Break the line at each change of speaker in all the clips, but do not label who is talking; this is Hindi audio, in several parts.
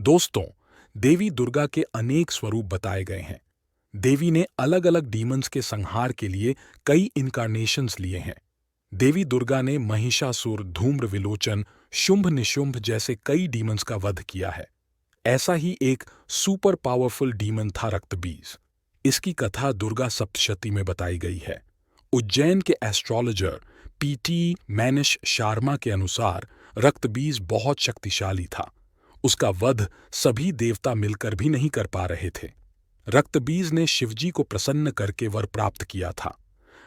दोस्तों, देवी दुर्गा के अनेक स्वरूप बताए गए हैं। देवी ने अलग अलग डीमंस के संहार के लिए कई इनकारनेशंस लिए हैं। देवी दुर्गा ने महिषासुर, धूम्र विलोचन, शुंभ निशुंभ जैसे कई डीमंस का वध किया है। ऐसा ही एक सुपर पावरफुल डीमन था रक्तबीज। इसकी कथा दुर्गा सप्तशती में बताई गई है। उज्जैन के एस्ट्रोलॉजर पीटी मैनिश शार्मा के अनुसार रक्तबीज बहुत शक्तिशाली था। उसका वध सभी देवता मिलकर भी नहीं कर पा रहे थे। रक्तबीज ने शिवजी को प्रसन्न करके वर प्राप्त किया था।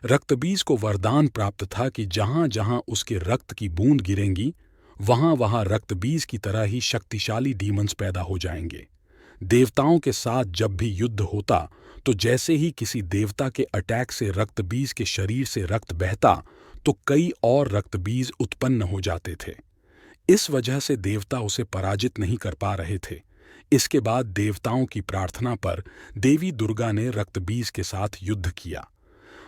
रक्तबीज को वरदान प्राप्त था कि जहां जहां उसके रक्त की बूंद गिरेंगी, वहां वहां रक्तबीज की तरह ही शक्तिशाली डीमंस पैदा हो जाएंगे। देवताओं के साथ जब भी युद्ध होता, तो जैसे ही किसी देवता के अटैक से रक्तबीज के शरीर से रक्त बहता, तो कई और रक्तबीज उत्पन्न हो जाते थे। इस वजह से देवता उसे पराजित नहीं कर पा रहे थे। इसके बाद देवताओं की प्रार्थना पर देवी दुर्गा ने रक्तबीज के साथ युद्ध किया।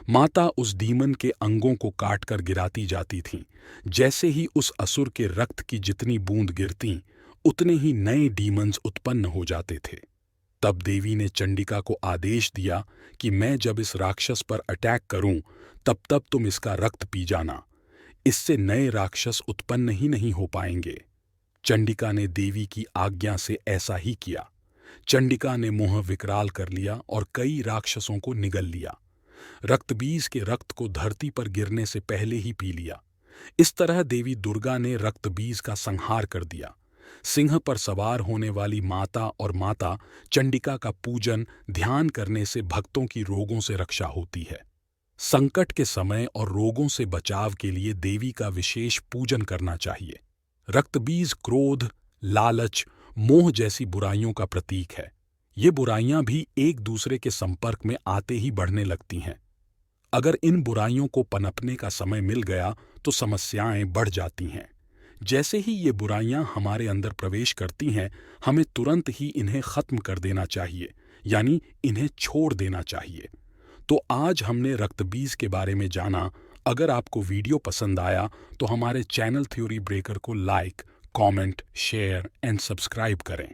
माता उस डीमन के अंगों को काटकर गिराती जाती थीं। जैसे ही उस असुर के रक्त की जितनी बूंद गिरती, उतने ही नए डीमंस उत्पन्न हो जाते थे। तब देवी ने चंडिका को आदेश दिया कि मैं जब इस राक्षस पर अटैक करूं, तब तब तुम इसका रक्त पी जाना। इससे नए राक्षस उत्पन्न ही नहीं हो पाएंगे। चंडिका ने देवी की आज्ञा से ऐसा ही किया। चंडिका ने मुंह विकराल कर लिया और कई राक्षसों को निगल लिया। रक्तबीज के रक्त को धरती पर गिरने से पहले ही पी लिया। इस तरह देवी दुर्गा ने रक्तबीज का संहार कर दिया। सिंह पर सवार होने वाली माता और माता चंडिका का पूजन ध्यान करने से भक्तों की रोगों से रक्षा होती है। संकट के समय और रोगों से बचाव के लिए देवी का विशेष पूजन करना चाहिए। रक्तबीज क्रोध, लालच, मोह जैसी बुराइयों का प्रतीक है। ये बुराइयां भी एक दूसरे के संपर्क में आते ही बढ़ने लगती हैं। अगर इन बुराइयों को पनपने का समय मिल गया, तो समस्याएं बढ़ जाती हैं। जैसे ही ये बुराइयां हमारे अंदर प्रवेश करती हैं, हमें तुरंत ही इन्हें खत्म कर देना चाहिए, यानी इन्हें छोड़ देना चाहिए। तो आज हमने रक्तबीज के बारे में जाना। अगर आपको वीडियो पसंद आया, तो हमारे चैनल थ्योरी ब्रेकर को like, comment, share and subscribe करें।